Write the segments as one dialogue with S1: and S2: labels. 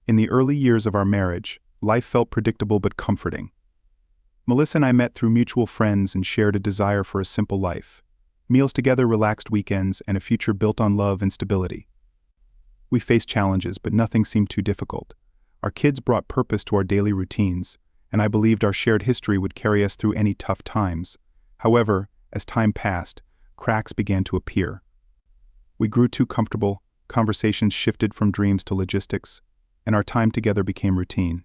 S1: In the early years of our marriage, life felt predictable but comforting. Melissa and I met through mutual friends and shared a desire for a simple life. Meals together, relaxed weekends, and a future built on love and stability. We faced challenges, but nothing seemed too difficult. Our kids brought purpose to our daily routines, and I believed our shared history would carry us through any tough times. However, as time passed, cracks began to appear. We grew too comfortable, conversations shifted from dreams to logistics, and our time together became routine.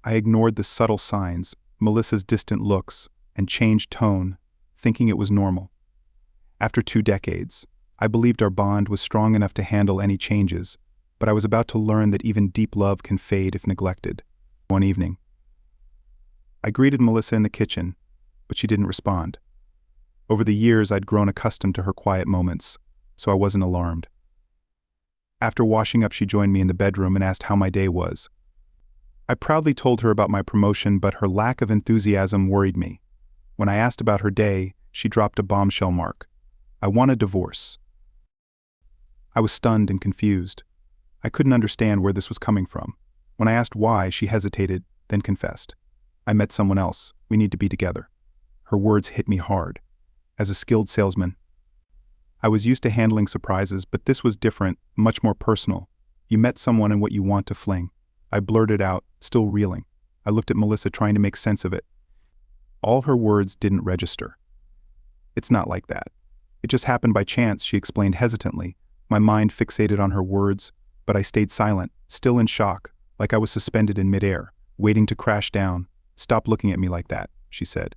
S1: I ignored the subtle signs, Melissa's distant looks, and changed tone, thinking it was normal. After 2 decades, I believed our bond was strong enough to handle any changes, but I was about to learn that even deep love can fade if neglected. One evening, I greeted Melissa in the kitchen, but she didn't respond. Over the years, I'd grown accustomed to her quiet moments, so I wasn't alarmed. After washing up, she joined me in the bedroom and asked how my day was. I proudly told her about my promotion, but her lack of enthusiasm worried me. When I asked about her day, she dropped a bombshell mark. I want a divorce. I was stunned and confused. I couldn't understand where this was coming from. When I asked why, she hesitated, then confessed. I met someone else. We need to be together. Her words hit me hard. As a skilled salesman, I was used to handling surprises, but this was different, much more personal. You met someone and what you want to fling. I blurted out, still reeling. I looked at Melissa, trying to make sense of it. All her words didn't register. It's not like that. It just happened by chance, she explained hesitantly. My mind fixated on her words, but I stayed silent, still in shock, like I was suspended in midair, waiting to crash down. Stop looking at me like that, she said.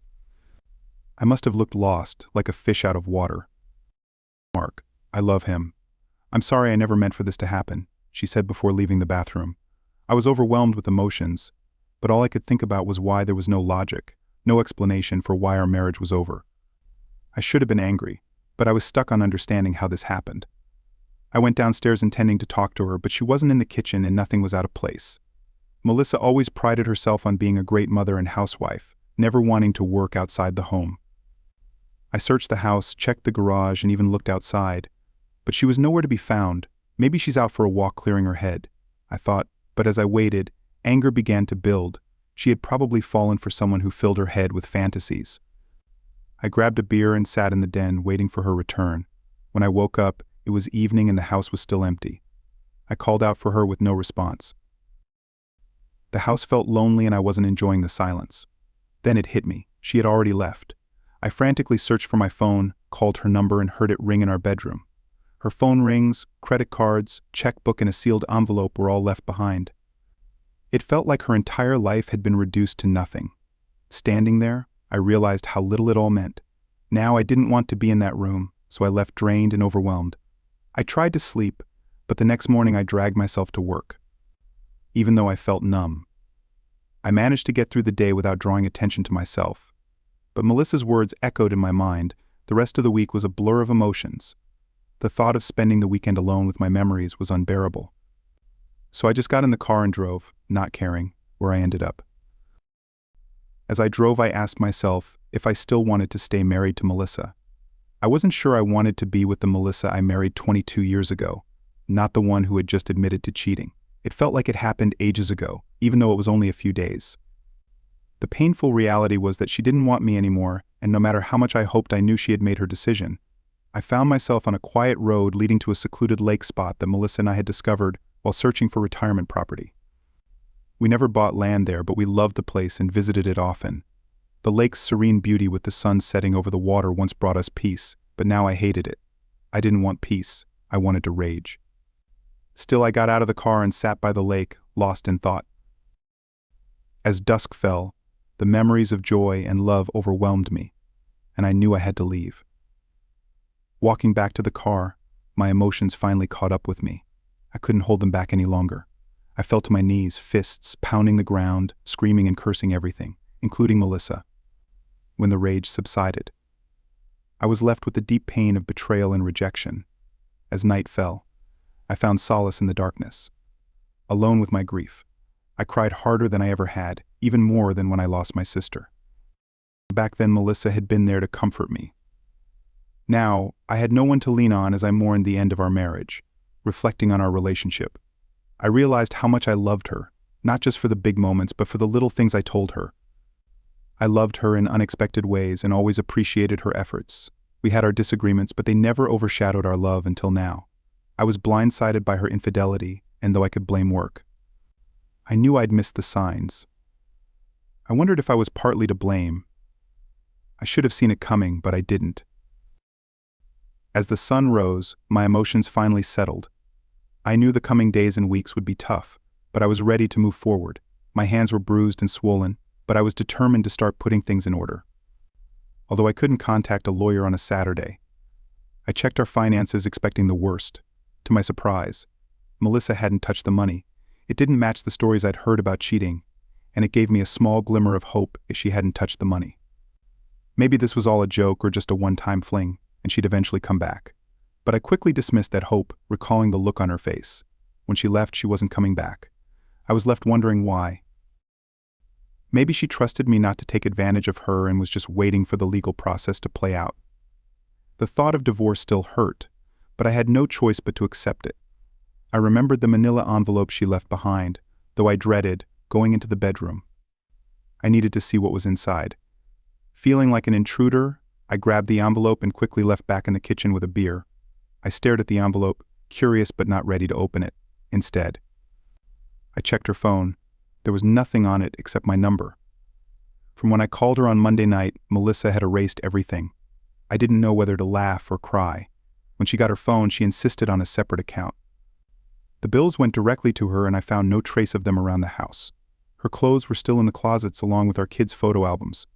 S1: I must have looked lost, like a fish out of water. Mark, I love him. I'm sorry I never meant for this to happen, she said before leaving the bathroom. I was overwhelmed with emotions, but all I could think about was why there was no logic, no explanation for why our marriage was over. I should have been angry, but I was stuck on understanding how this happened. I went downstairs intending to talk to her, but she wasn't in the kitchen and nothing was out of place. Melissa always prided herself on being a great mother and housewife, never wanting to work outside the home. I searched the house, checked the garage, and even looked outside, but she was nowhere to be found. Maybe she's out for a walk clearing her head, I thought, but as I waited, anger began to build. She had probably fallen for someone who filled her head with fantasies. I grabbed a beer and sat in the den, waiting for her return. When I woke up, it was evening and the house was still empty. I called out for her with no response. The house felt lonely and I wasn't enjoying the silence. Then it hit me. She had already left. I frantically searched for my phone, called her number, and heard it ring in our bedroom. Her phone rings, credit cards, checkbook, and a sealed envelope were all left behind. It felt like her entire life had been reduced to nothing. Standing there, I realized how little it all meant. Now I didn't want to be in that room, so I left drained and overwhelmed. I tried to sleep, but the next morning I dragged myself to work. Even though I felt numb, I managed to get through the day without drawing attention to myself. But Melissa's words echoed in my mind. The rest of the week was a blur of emotions. The thought of spending the weekend alone with my memories was unbearable. So I just got in the car and drove, not caring where I ended up. As I drove, I asked myself if I still wanted to stay married to Melissa. I wasn't sure I wanted to be with the Melissa I married 22 years ago, not the one who had just admitted to cheating. It felt like it happened ages ago, even though it was only a few days. The painful reality was that she didn't want me anymore, and no matter how much I hoped I knew she had made her decision, I found myself on a quiet road leading to a secluded lake spot that Melissa and I had discovered while searching for retirement property. We never bought land there, but we loved the place and visited it often. The lake's serene beauty with the sun setting over the water once brought us peace, but now I hated it. I didn't want peace. I wanted to rage. Still, I got out of the car and sat by the lake, lost in thought. As dusk fell, the memories of joy and love overwhelmed me, and I knew I had to leave. Walking back to the car, my emotions finally caught up with me. I couldn't hold them back any longer. I fell to my knees, fists pounding the ground, screaming and cursing everything, including Melissa. When the rage subsided, I was left with the deep pain of betrayal and rejection. As night fell, I found solace in the darkness. Alone with my grief, I cried harder than I ever had, even more than when I lost my sister. Back then, Melissa had been there to comfort me. Now, I had no one to lean on as I mourned the end of our marriage. Reflecting on our relationship, I realized how much I loved her, not just for the big moments but for the little things I told her. I loved her in unexpected ways and always appreciated her efforts. We had our disagreements, but they never overshadowed our love until now. I was blindsided by her infidelity, and though I could blame work, I knew I'd missed the signs. I wondered if I was partly to blame. I should have seen it coming, but I didn't. As the sun rose, my emotions finally settled. I knew the coming days and weeks would be tough, but I was ready to move forward. My hands were bruised and swollen, but I was determined to start putting things in order. Although I couldn't contact a lawyer on a Saturday, I checked our finances expecting the worst. To my surprise, Melissa hadn't touched the money. It didn't match the stories I'd heard about cheating, and it gave me a small glimmer of hope if she hadn't touched the money. Maybe this was all a joke or just a one-time fling, and she'd eventually come back. But I quickly dismissed that hope, recalling the look on her face. When she left, she wasn't coming back. I was left wondering why. Maybe she trusted me not to take advantage of her and was just waiting for the legal process to play out. The thought of divorce still hurt, but I had no choice but to accept it. I remembered the manila envelope she left behind, though I dreaded going into the bedroom. I needed to see what was inside. Feeling like an intruder, I grabbed the envelope and quickly left back in the kitchen with a beer. I stared at the envelope, curious but not ready to open it. Instead, I checked her phone. There was nothing on it except my number. From when I called her on Monday night, Melissa had erased everything. I didn't know whether to laugh or cry. When she got her phone, she insisted on a separate account. The bills went directly to her and I found no trace of them around the house. Her clothes were still in the closets along with our kids' photo albums.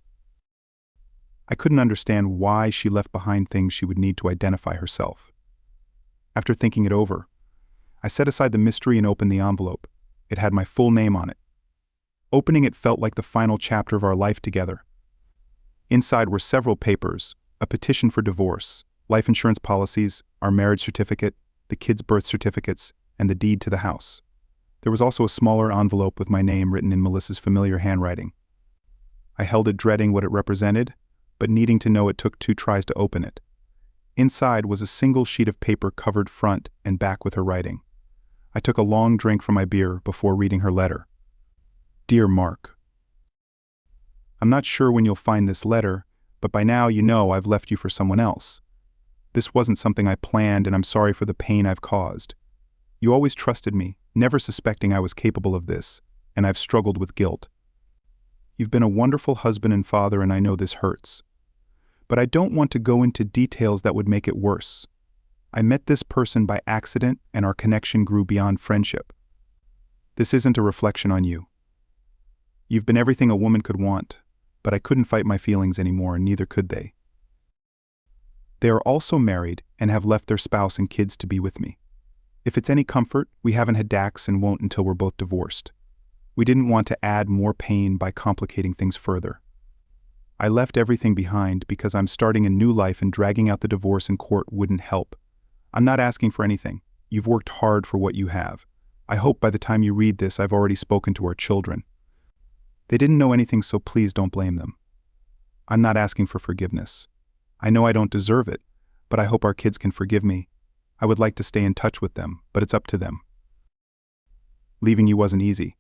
S1: I couldn't understand why she left behind things she would need to identify herself. After thinking it over, I set aside the mystery and opened the envelope. It had my full name on it. Opening it felt like the final chapter of our life together. Inside were several papers, a petition for divorce, life insurance policies, our marriage certificate, the kids' birth certificates, and the deed to the house. There was also a smaller envelope with my name written in Melissa's familiar handwriting. I held it, dreading what it represented, but needing to know it took 2 tries to open it. Inside was a single sheet of paper covered front and back with her writing. I took a long drink from my beer before reading her letter. Dear Mark, I'm not sure when you'll find this letter, but by now you know I've left you for someone else. This wasn't something I planned and I'm sorry for the pain I've caused. You always trusted me, never suspecting I was capable of this, and I've struggled with guilt. You've been a wonderful husband and father and I know this hurts. But I don't want to go into details that would make it worse. I met this person by accident and our connection grew beyond friendship. This isn't a reflection on you. You've been everything a woman could want, but I couldn't fight my feelings anymore and neither could they. They are also married and have left their spouse and kids to be with me. If it's any comfort, we haven't had Dax and won't until we're both divorced. We didn't want to add more pain by complicating things further. I left everything behind because I'm starting a new life and dragging out the divorce in court wouldn't help. I'm not asking for anything. You've worked hard for what you have. I hope by the time you read this I've already spoken to our children. They didn't know anything, so please don't blame them. I'm not asking for forgiveness. I know I don't deserve it, but I hope our kids can forgive me. I would like to stay in touch with them, but it's up to them. Leaving you wasn't easy.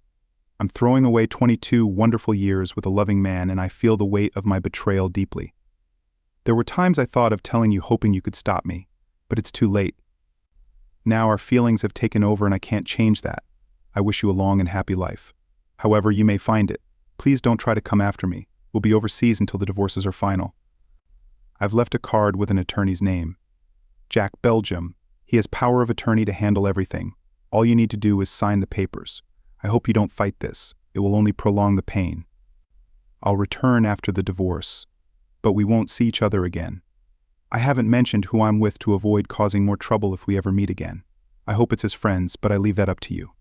S1: I'm throwing away 22 wonderful years with a loving man and I feel the weight of my betrayal deeply. There were times I thought of telling you hoping you could stop me, but it's too late. Now our feelings have taken over and I can't change that. I wish you a long and happy life. However you may find it, please don't try to come after me. We'll be overseas until the divorces are final. I've left a card with an attorney's name. Jack, Belgium. He has power of attorney to handle everything. All you need to do is sign the papers. I hope you don't fight this. It will only prolong the pain. I'll return after the divorce, but we won't see each other again. I haven't mentioned who I'm with to avoid causing more trouble if we ever meet again. I hope it's as friends, but I leave that up to you.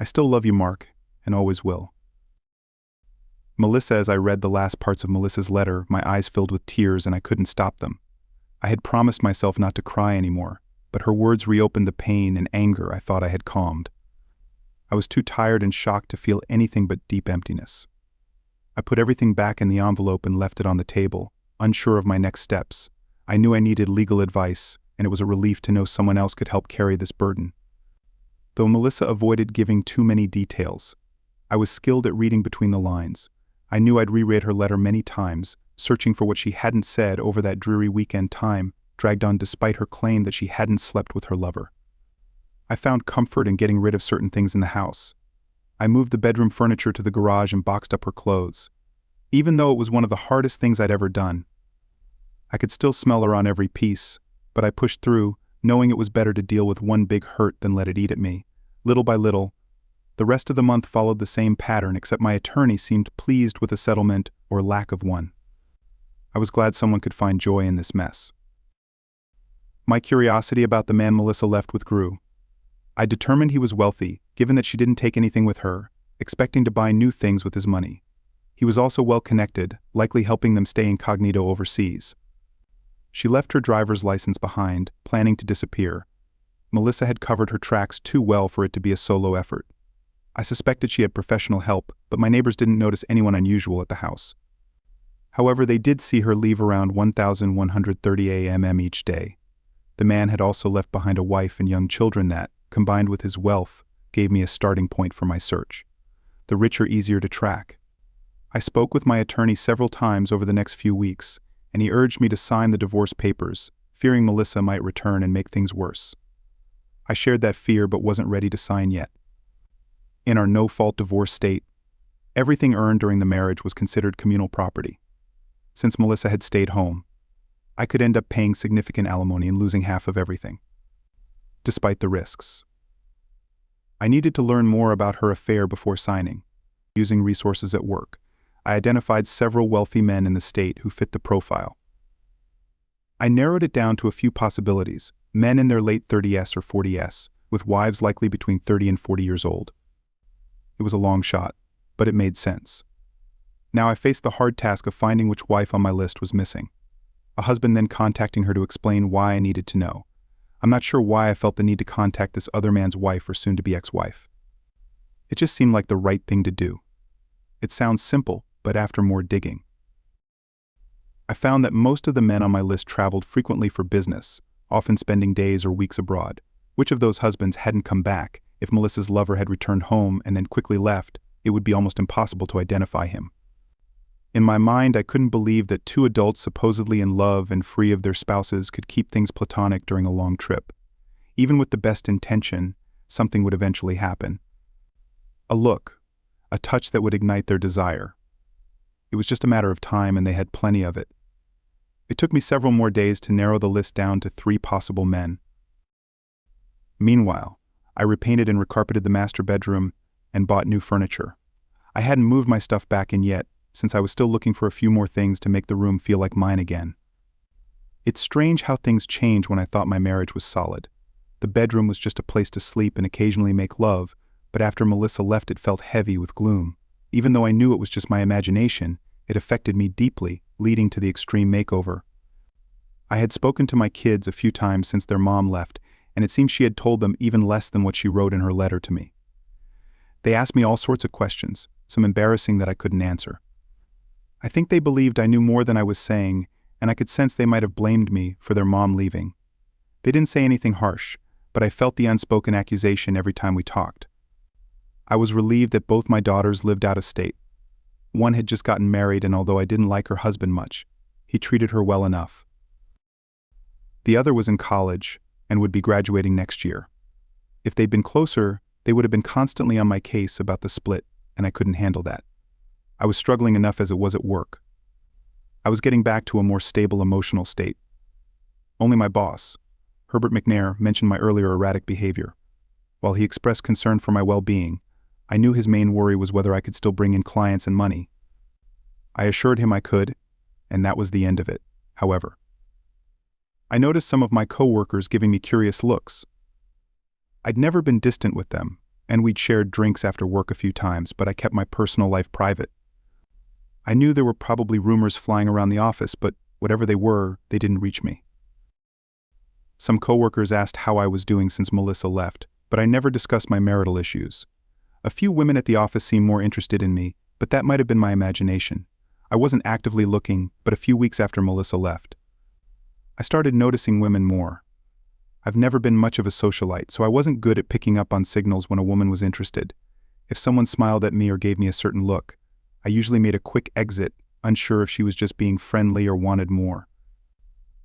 S1: I still love you, Mark, and always will. Melissa. As I read the last parts of Melissa's letter, my eyes filled with tears and I couldn't stop them. I had promised myself not to cry anymore, but her words reopened the pain and anger I thought I had calmed. I was too tired and shocked to feel anything but deep emptiness. I put everything back in the envelope and left it on the table, unsure of my next steps. I knew I needed legal advice, and it was a relief to know someone else could help carry this burden. though Melissa avoided giving too many details. I was skilled at reading between the lines. I knew I'd reread her letter many times, searching for what she hadn't said over that dreary weekend time, dragged on despite her claim that she hadn't slept with her lover. I found comfort in getting rid of certain things in the house. I moved the bedroom furniture to the garage and boxed up her clothes. Even though it was one of the hardest things I'd ever done, I could still smell her on every piece, but I pushed through, knowing it was better to deal with one big hurt than let it eat at me. Little by little, the rest of the month followed the same pattern, except my attorney seemed pleased with a settlement or lack of one. I was glad someone could find joy in this mess. My curiosity about the man Melissa left with grew. I determined he was wealthy, given that she didn't take anything with her, expecting to buy new things with his money. He was also well-connected, likely helping them stay incognito overseas. She left her driver's license behind, planning to disappear. Melissa had covered her tracks too well for it to be a solo effort. I suspected she had professional help, but my neighbors didn't notice anyone unusual at the house. However, they did see her leave around 1130 a.m. each day. The man had also left behind a wife and young children that, combined with his wealth, gave me a starting point for my search. The rich are easier to track. I spoke with my attorney several times over the next few weeks, and he urged me to sign the divorce papers, fearing Melissa might return and make things worse. I shared that fear but wasn't ready to sign yet. In our no-fault divorce state, everything earned during the marriage was considered communal property. Since Melissa had stayed home, I could end up paying significant alimony and losing half of everything, despite the risks. I needed to learn more about her affair before signing. Using resources at work, I identified several wealthy men in the state who fit the profile. I narrowed it down to a few possibilities: men in their late 30s or 40s, with wives likely between 30 and 40 years old. It was a long shot, but it made sense. Now I faced the hard task of finding which wife on my list was missing. A husband then contacting her to explain why I needed to know. I'm not sure why I felt the need to contact this other man's wife or soon-to-be ex-wife. It just seemed like the right thing to do. It sounds simple, but after more digging, I found that most of the men on my list traveled frequently for business, often spending days or weeks abroad. Which of those husbands hadn't come back? If Melissa's lover had returned home and then quickly left, it would be almost impossible to identify him. In my mind, I couldn't believe that two adults supposedly in love and free of their spouses could keep things platonic during a long trip. Even with the best intention, something would eventually happen. A look, a touch that would ignite their desire. It was just a matter of time, and they had plenty of it. It took me several more days to narrow the list down to 3 possible men. Meanwhile, I repainted and recarpeted the master bedroom and bought new furniture. I hadn't moved my stuff back in yet, since I was still looking for a few more things to make the room feel like mine again. It's strange how things change when I thought my marriage was solid. The bedroom was just a place to sleep and occasionally make love, but after Melissa left it felt heavy with gloom. Even though I knew it was just my imagination, it affected me deeply, leading to the extreme makeover. I had spoken to my kids a few times since their mom left, and it seemed she had told them even less than what she wrote in her letter to me. They asked me all sorts of questions, some embarrassing that I couldn't answer. I think they believed I knew more than I was saying, and I could sense they might have blamed me for their mom leaving. They didn't say anything harsh, but I felt the unspoken accusation every time we talked. I was relieved that both my daughters lived out of state. One had just gotten married, and although I didn't like her husband much, he treated her well enough. The other was in college and would be graduating next year. If they'd been closer, they would have been constantly on my case about the split, and I couldn't handle that. I was struggling enough as it was at work. I was getting back to a more stable emotional state. Only my boss, Herbert McNair, mentioned my earlier erratic behavior. While he expressed concern for my well-being, I knew his main worry was whether I could still bring in clients and money. I assured him I could, and that was the end of it, however. I noticed some of my coworkers giving me curious looks. I'd never been distant with them, and we'd shared drinks after work a few times, but I kept my personal life private. I knew there were probably rumors flying around the office, but whatever they were, they didn't reach me. Some coworkers asked how I was doing since Melissa left, but I never discussed my marital issues. A few women at the office seemed more interested in me, but that might have been my imagination. I wasn't actively looking, but a few weeks after Melissa left, I started noticing women more. I've never been much of a socialite, so I wasn't good at picking up on signals when a woman was interested. If someone smiled at me or gave me a certain look, I usually made a quick exit, unsure if she was just being friendly or wanted more.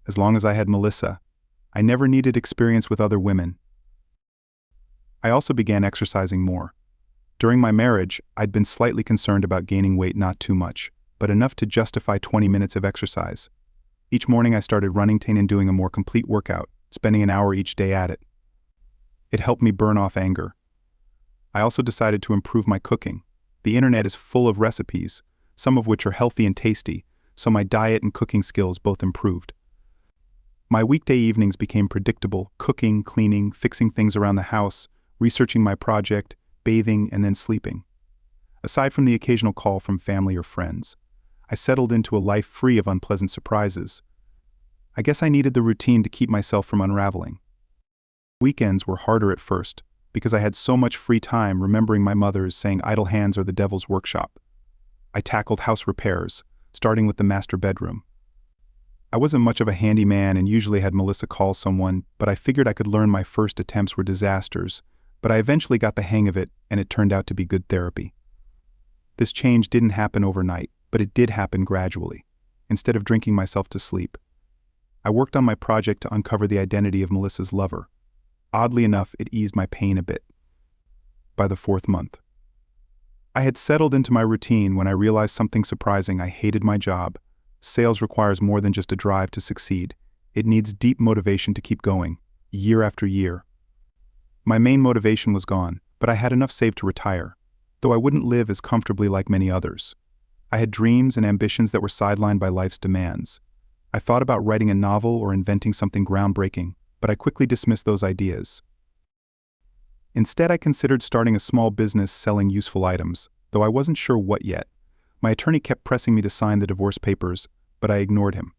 S1: As long as I had Melissa, I never needed experience with other women. I also began exercising more. During my marriage, I'd been slightly concerned about gaining weight, not too much, but enough to justify 20 minutes of exercise. Each morning I started running and doing a more complete workout, spending an hour each day at it. It helped me burn off anger. I also decided to improve my cooking. The internet is full of recipes, some of which are healthy and tasty, so my diet and cooking skills both improved. My weekday evenings became predictable: cooking, cleaning, fixing things around the house, researching my project, bathing, and then sleeping. Aside from the occasional call from family or friends, I settled into a life free of unpleasant surprises. I guess I needed the routine to keep myself from unraveling. Weekends were harder at first, because I had so much free time, remembering my mother's saying idle hands are the devil's workshop. I tackled house repairs, starting with the master bedroom. I wasn't much of a handyman and usually had Melissa call someone, but I figured I could learn. My first attempts were disasters, but I eventually got the hang of it, and it turned out to be good therapy. This change didn't happen overnight, but it did happen gradually. Instead of drinking myself to sleep, I worked on my project to uncover the identity of Melissa's lover. Oddly enough, it eased my pain a bit. By the 4th month, I had settled into my routine when I realized something surprising. I hated my job. Sales requires more than just a drive to succeed. It needs deep motivation to keep going, year after year. My main motivation was gone, but I had enough saved to retire, though I wouldn't live as comfortably like many others. I had dreams and ambitions that were sidelined by life's demands. I thought about writing a novel or inventing something groundbreaking, but I quickly dismissed those ideas. Instead, I considered starting a small business selling useful items, though I wasn't sure what yet. My attorney kept pressing me to sign the divorce papers, but I ignored him.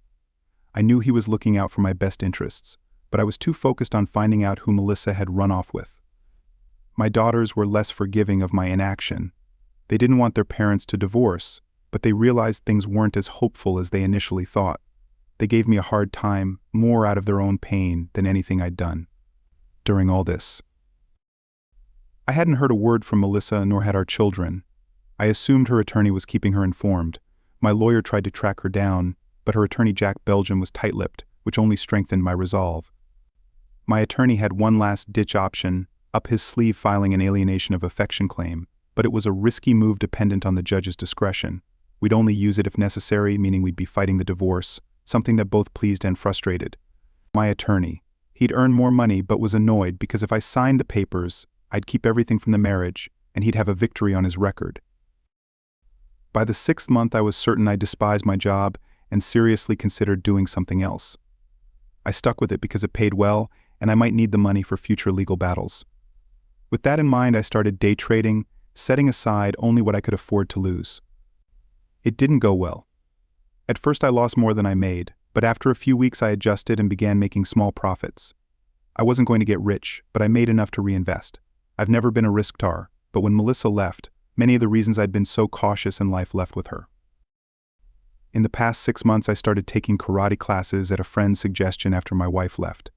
S1: I knew he was looking out for my best interests, but I was too focused on finding out who Melissa had run off with. My daughters were less forgiving of my inaction. They didn't want their parents to divorce, but they realized things weren't as hopeful as they initially thought. They gave me a hard time, more out of their own pain than anything I'd done. During all this, I hadn't heard a word from Melissa, nor had our children. I assumed her attorney was keeping her informed. My lawyer tried to track her down, but her attorney Jack Belgium was tight-lipped, which only strengthened my resolve. My attorney had one last-ditch option, up his sleeve filing an alienation of affection claim, but it was a risky move dependent on the judge's discretion. We'd only use it if necessary, meaning we'd be fighting the divorce, something that both pleased and frustrated. My attorney, he'd earn more money but was annoyed because if I signed the papers, I'd keep everything from the marriage, and he'd have a victory on his record. By the 6th month, I was certain I despised my job and seriously considered doing something else. I stuck with it because it paid well, and I might need the money for future legal battles. With that in mind, I started day trading, setting aside only what I could afford to lose. It didn't go well. At first I lost more than I made, but after a few weeks I adjusted and began making small profits. I wasn't going to get rich, but I made enough to reinvest. I've never been a risk-taker, but when Melissa left, many of the reasons I'd been so cautious in life left with her. In the past 6 months, I started taking karate classes at a friend's suggestion after my wife left.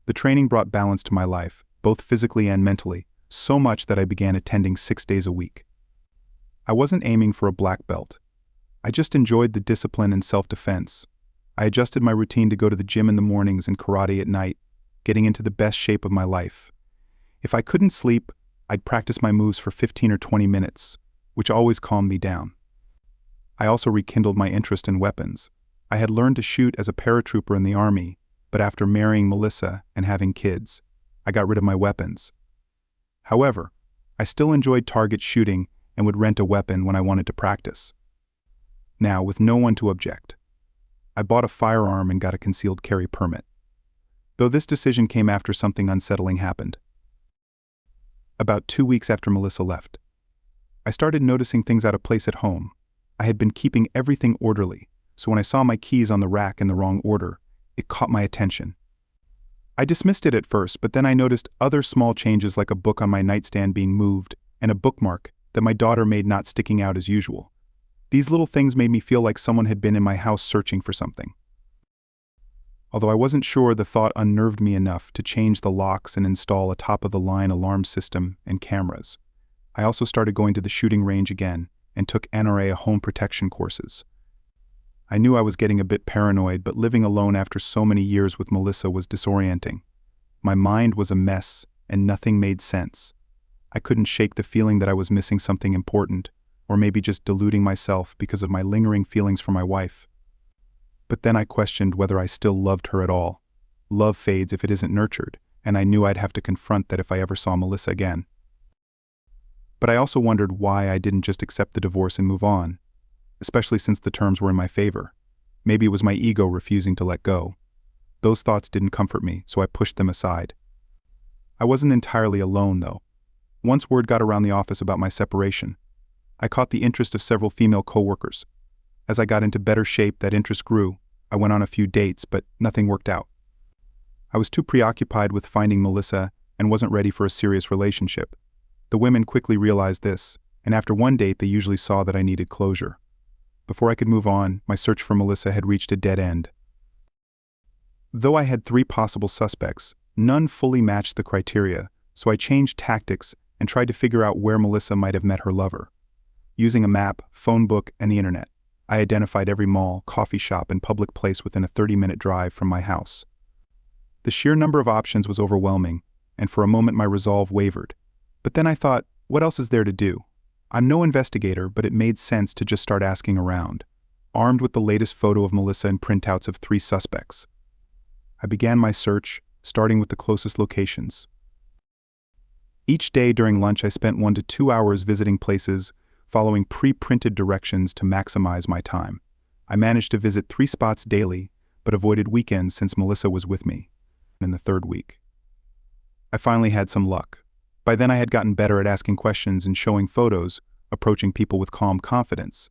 S1: The training brought balance to my life, both physically and mentally, so much that I began attending 6 days a week. I wasn't aiming for a black belt. I just enjoyed the discipline and self-defense. I adjusted my routine to go to the gym in the mornings and karate at night, getting into the best shape of my life. If I couldn't sleep, I'd practice my moves for 15 or 20 minutes, which always calmed me down. I also rekindled my interest in weapons. I had learned to shoot as a paratrooper in the Army, but after marrying Melissa and having kids, I got rid of my weapons. However, I still enjoyed target shooting and would rent a weapon when I wanted to practice. Now, with no one to object, I bought a firearm and got a concealed carry permit. Though this decision came after something unsettling happened. About 2 weeks after Melissa left, I started noticing things out of place at home. I had been keeping everything orderly, so when I saw my keys on the rack in the wrong order, it caught my attention. I dismissed it at first, but then I noticed other small changes, like a book on my nightstand being moved and a bookmark that my daughter made not sticking out as usual. These little things made me feel like someone had been in my house searching for something. Although I wasn't sure, the thought unnerved me enough to change the locks and install a top-of-the-line alarm system and cameras. I also started going to the shooting range again and took NRA home protection courses. I knew I was getting a bit paranoid, but living alone after so many years with Melissa was disorienting. My mind was a mess, and nothing made sense. I couldn't shake the feeling that I was missing something important, or maybe just deluding myself because of my lingering feelings for my wife. But then I questioned whether I still loved her at all. Love fades if it isn't nurtured, and I knew I'd have to confront that if I ever saw Melissa again. But I also wondered why I didn't just accept the divorce and move on, especially since the terms were in my favor. Maybe it was my ego refusing to let go. Those thoughts didn't comfort me, so I pushed them aside. I wasn't entirely alone, though. Once word got around the office about my separation, I caught the interest of several female coworkers. As I got into better shape, that interest grew. I went on a few dates, but nothing worked out. I was too preoccupied with finding Melissa and wasn't ready for a serious relationship. The women quickly realized this, and after one date they usually saw that I needed closure. Before I could move on, my search for Melissa had reached a dead end. Though I had 3 possible suspects, none fully matched the criteria, so I changed tactics and tried to figure out where Melissa might have met her lover. Using a map, phone book, and the internet, I identified every mall, coffee shop, and public place within a 30-minute drive from my house. The sheer number of options was overwhelming, and for a moment my resolve wavered. But then I thought, what else is there to do? I'm no investigator, but it made sense to just start asking around. Armed with the latest photo of Melissa and printouts of 3 suspects, I began my search, starting with the closest locations. Each day during lunch I spent 1 to 2 hours visiting places, following pre-printed directions to maximize my time. I managed to visit 3 spots daily, but avoided weekends since Melissa was with me. In the 3rd week, I finally had some luck. By then I had gotten better at asking questions and showing photos, approaching people with calm confidence.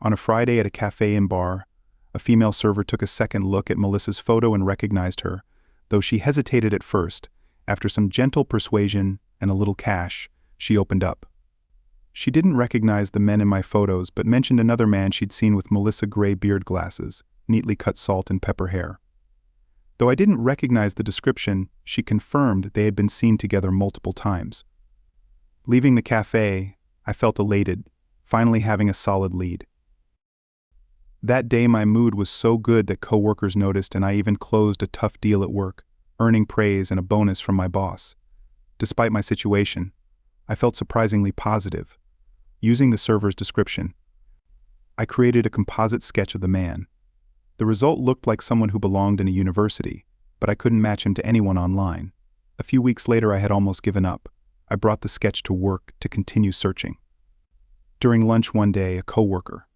S1: On a Friday at a cafe and bar, a female server took a second look at Melissa's photo and recognized her, though she hesitated at first. After some gentle persuasion and a little cash, she opened up. She didn't recognize the men in my photos, but mentioned another man she'd seen with Melissa gray beard glasses, neatly cut salt and pepper hair. Though I didn't recognize the description, she confirmed they had been seen together multiple times. Leaving the cafe, I felt elated, finally having a solid lead. That day my mood was so good that coworkers noticed, and I even closed a tough deal at work, earning praise and a bonus from my boss. Despite my situation, I felt surprisingly positive. Using the server's description, I created a composite sketch of the man. The result looked like someone who belonged in a university, but I couldn't match him to anyone online. A few weeks later I had almost given up. I brought the sketch to work to continue searching. During lunch one day, a coworker,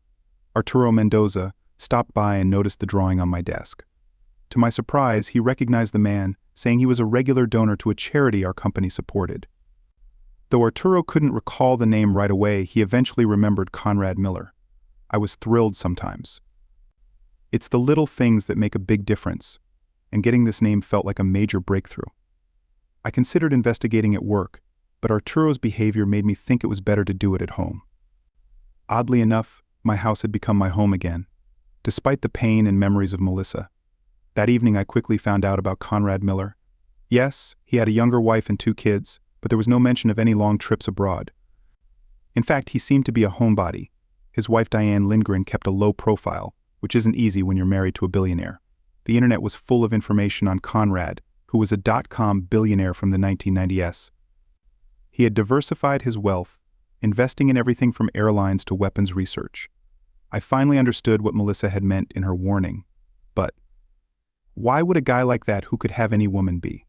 S1: Arturo Mendoza, stopped by and noticed the drawing on my desk. To my surprise, he recognized the man, saying he was a regular donor to a charity our company supported. Though Arturo couldn't recall the name right away, he eventually remembered Conrad Miller. I was thrilled sometimes. It's the little things that make a big difference, and getting this name felt like a major breakthrough. I considered investigating at work, but Arturo's behavior made me think it was better to do it at home. Oddly enough, my house had become my home again, despite the pain and memories of Melissa. That evening I quickly found out about Conrad Miller. Yes, he had a younger wife and 2 kids, but there was no mention of any long trips abroad. In fact, he seemed to be a homebody. His wife Diane Lindgren kept a low profile, which isn't easy when you're married to a billionaire. The internet was full of information on Conrad, who was a dot-com billionaire from the 1990s. He had diversified his wealth, investing in everything from airlines to weapons research. I finally understood what Melissa had meant in her warning. But why would a guy like that, who could have any woman, be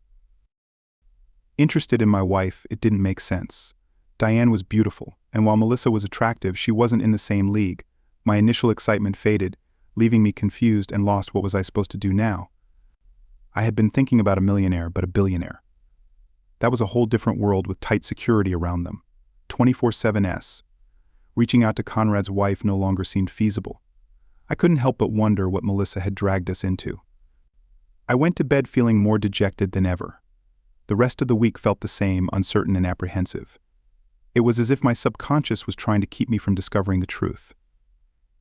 S1: interested in my wife? It didn't make sense. Diane was beautiful, and while Melissa was attractive, she wasn't in the same league. My initial excitement faded, leaving me confused and lost. What was I supposed to do now? I had been thinking about a millionaire, but a billionaire. That was a whole different world with tight security around them. 24/7s. Reaching out to Conrad's wife no longer seemed feasible. I couldn't help but wonder what Melissa had dragged us into. I went to bed feeling more dejected than ever. The rest of the week felt the same, uncertain and apprehensive. It was as if my subconscious was trying to keep me from discovering the truth.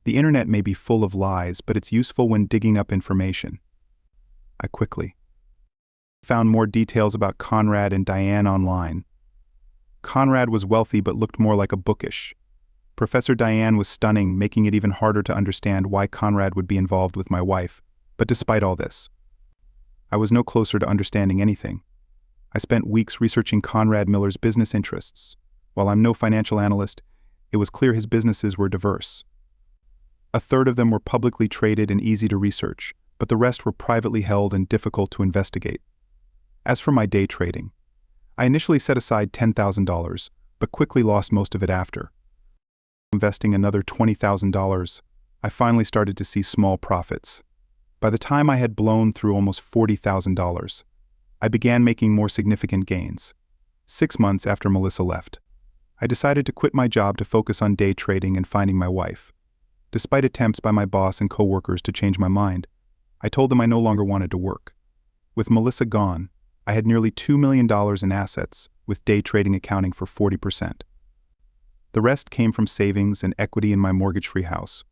S1: The internet may be full of lies, but it's useful when digging up information. I quickly found more details about Conrad and Diane online. Conrad was wealthy but looked more like a bookish. Professor Diane was stunning, making it even harder to understand why Conrad would be involved with my wife. But despite all this, I was no closer to understanding anything. I spent weeks researching Conrad Miller's business interests. While I'm no financial analyst, it was clear his businesses were diverse. A third of them were publicly traded and easy to research, but the rest were privately held and difficult to investigate. As for my day trading, I initially set aside $10,000, but quickly lost most of it after. Investing another $20,000, I finally started to see small profits. By the time I had blown through almost $40,000, I began making more significant gains. 6 months after Melissa left, I decided to quit my job to focus on day trading and finding my wife. Despite attempts by my boss and coworkers to change my mind, I told them I no longer wanted to work. With Melissa gone, I had nearly $2 million in assets, with day trading accounting for 40%. The rest came from savings and equity in my mortgage-free house.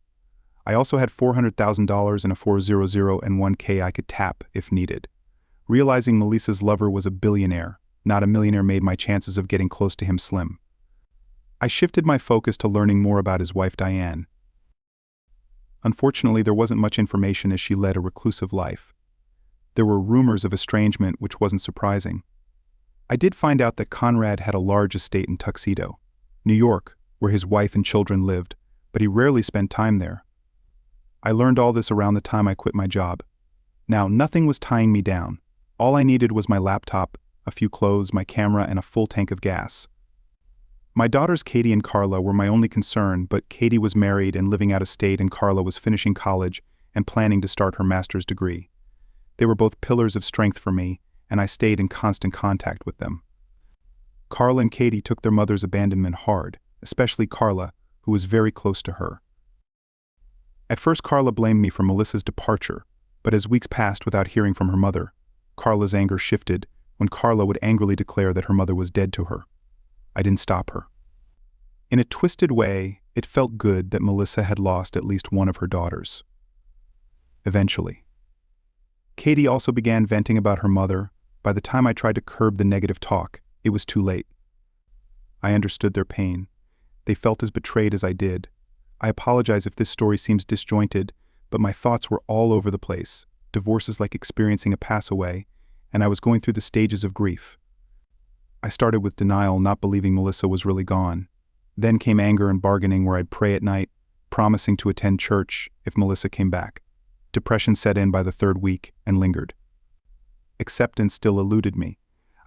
S1: I also had $400,000 in a 401k I could tap if needed. Realizing Melissa's lover was a billionaire, not a millionaire, made my chances of getting close to him slim. I shifted my focus to learning more about his wife Diane. Unfortunately, there wasn't much information as she led a reclusive life. There were rumors of estrangement, which wasn't surprising. I did find out that Conrad had a large estate in Tuxedo, New York, where his wife and children lived, but he rarely spent time there. I learned all this around the time I quit my job. Now, nothing was tying me down. All I needed was my laptop, a few clothes, my camera, and a full tank of gas. My daughters Katie and Carla were my only concern, but Katie was married and living out of state, and Carla was finishing college and planning to start her master's degree. They were both pillars of strength for me, and I stayed in constant contact with them. Carla and Katie took their mother's abandonment hard, especially Carla, who was very close to her. At first, Carla blamed me for Melissa's departure, but as weeks passed without hearing from her mother, Carla's anger shifted when Carla would angrily declare that her mother was dead to her. I didn't stop her. In a twisted way, it felt good that Melissa had lost at least one of her daughters. Eventually, Katie also began venting about her mother. By the time I tried to curb the negative talk, it was too late. I understood their pain. They felt as betrayed as I did. I apologize if this story seems disjointed, but my thoughts were all over the place. Divorce is like experiencing a pass-away, and I was going through the stages of grief. I started with denial, not believing Melissa was really gone. Then came anger and bargaining, where I'd pray at night, promising to attend church if Melissa came back. Depression set in by the 3rd week and lingered. Acceptance still eluded me.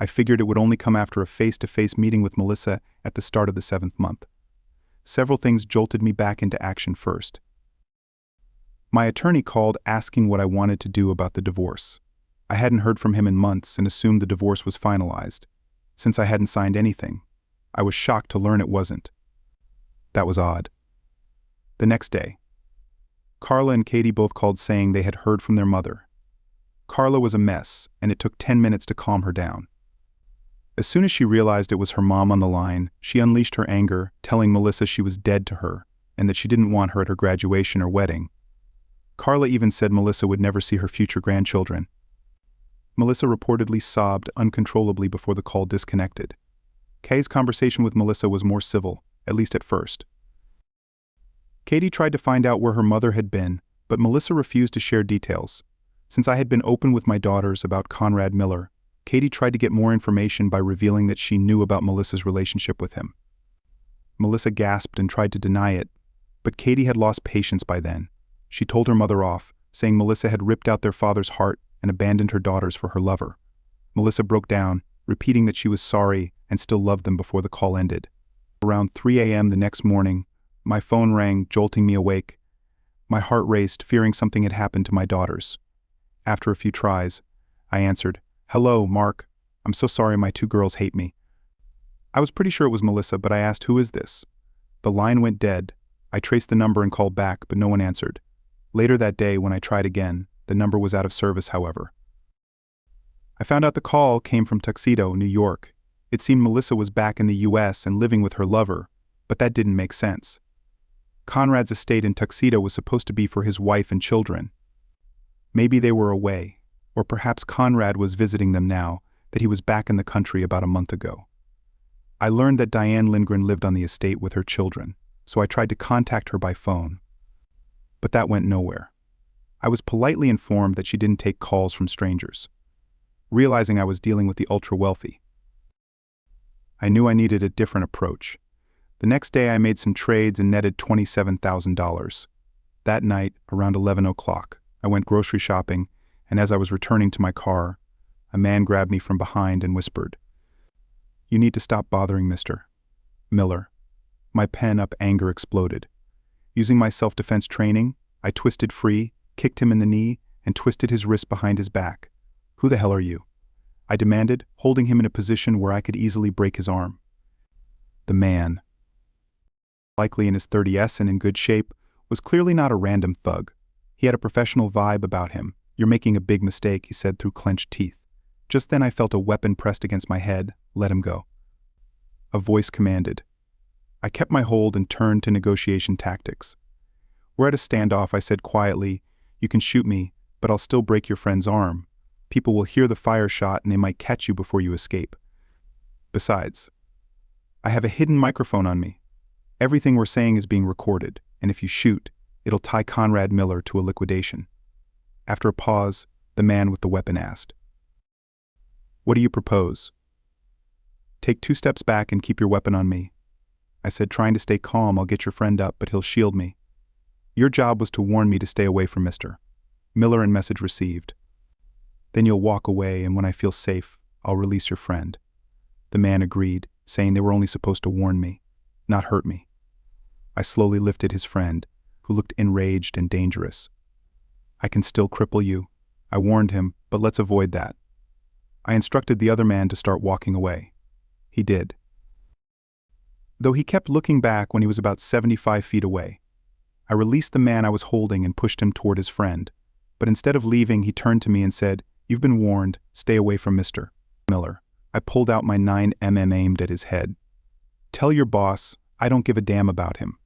S1: I figured it would only come after a face-to-face meeting with Melissa at the start of the 7th month. Several things jolted me back into action. First, my attorney called asking what I wanted to do about the divorce. I hadn't heard from him in months and assumed the divorce was finalized. Since I hadn't signed anything, I was shocked to learn it wasn't. That was odd. The next day, Carla and Katie both called saying they had heard from their mother. Carla was a mess, and it took 10 minutes to calm her down. As soon as she realized it was her mom on the line, she unleashed her anger, telling Melissa she was dead to her and that she didn't want her at her graduation or wedding. Carla even said Melissa would never see her future grandchildren. Melissa reportedly sobbed uncontrollably before the call disconnected. Kay's conversation with Melissa was more civil, at least at first. Katie tried to find out where her mother had been, but Melissa refused to share details. Since I had been open with my daughters about Conrad Miller, Katie tried to get more information by revealing that she knew about Melissa's relationship with him. Melissa gasped and tried to deny it, but Katie had lost patience by then. She told her mother off, saying Melissa had ripped out their father's heart and abandoned her daughters for her lover. Melissa broke down, repeating that she was sorry and still loved them before the call ended. Around 3 a.m. the next morning, my phone rang, jolting me awake. My heart raced, fearing something had happened to my daughters. After a few tries, I answered, "Hello, Mark. I'm so sorry, my 2 girls hate me." I was pretty sure it was Melissa, but I asked, "Who is this?" The line went dead. I traced the number and called back, but no one answered. Later that day, when I tried again, the number was out of service, however. I found out the call came from Tuxedo, New York. It seemed Melissa was back in the US and living with her lover, but that didn't make sense. Conrad's estate in Tuxedo was supposed to be for his wife and children. Maybe they were away. Or perhaps Conrad was visiting them now, that he was back in the country about a month ago. I learned that Diane Lindgren lived on the estate with her children, so I tried to contact her by phone. But that went nowhere. I was politely informed that she didn't take calls from strangers. Realizing I was dealing with the ultra-wealthy, I knew I needed a different approach. The next day I made some trades and netted $27,000. That night, around 11 o'clock, I went grocery shopping, and as I was returning to my car, a man grabbed me from behind and whispered, "You need to stop bothering Mr. Miller." My pent-up anger exploded. Using my self-defense training, I twisted free, kicked him in the knee, and twisted his wrist behind his back. "Who the hell are you?" I demanded, holding him in a position where I could easily break his arm. The man, likely in his 30s and in good shape, was clearly not a random thug. He had a professional vibe about him. "You're making a big mistake," he said through clenched teeth. Just then I felt a weapon pressed against my head. "Let him go." A voice commanded. I kept my hold and turned to negotiation tactics. "We're at a standoff," I said quietly. "You can shoot me, but I'll still break your friend's arm. People will hear the fire shot and they might catch you before you escape. Besides, I have a hidden microphone on me. Everything we're saying is being recorded, and if you shoot, it'll tie Conrad Miller to a liquidation." After a pause, the man with the weapon asked, "What do you propose?" "Take 2 steps back and keep your weapon on me." I said, trying to stay calm. "I'll get your friend up, but he'll shield me. Your job was to warn me to stay away from Mr. Miller, and message received. Then you'll walk away, and when I feel safe, I'll release your friend." The man agreed, saying they were only supposed to warn me, not hurt me. I slowly lifted his friend, who looked enraged and dangerous. "I can still cripple you," I warned him, "but let's avoid that." I instructed the other man to start walking away. He did, though he kept looking back when he was about 75 feet away. I released the man I was holding and pushed him toward his friend, but instead of leaving, he turned to me and said, "You've been warned, stay away from Mr. Miller." I pulled out my 9mm aimed at his head. "Tell your boss, I don't give a damn about him.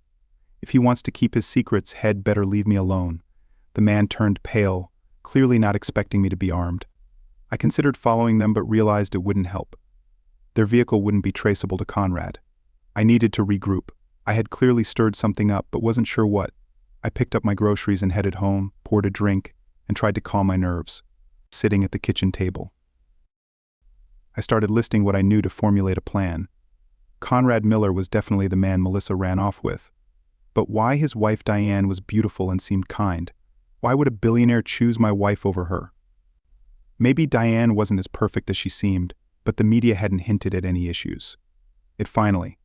S1: If he wants to keep his secrets, he'd better leave me alone." The man turned pale, clearly not expecting me to be armed. I considered following them but realized it wouldn't help. Their vehicle wouldn't be traceable to Conrad. I needed to regroup. I had clearly stirred something up but wasn't sure what. I picked up my groceries and headed home, poured a drink, and tried to calm my nerves. Sitting at the kitchen table, I started listing what I knew to formulate a plan. Conrad Miller was definitely the man Melissa ran off with. But why his wife Diane was beautiful and seemed kind? Why would a billionaire choose my wife over her? Maybe Diane wasn't as perfect as she seemed, but the media hadn't hinted at any issues. It finally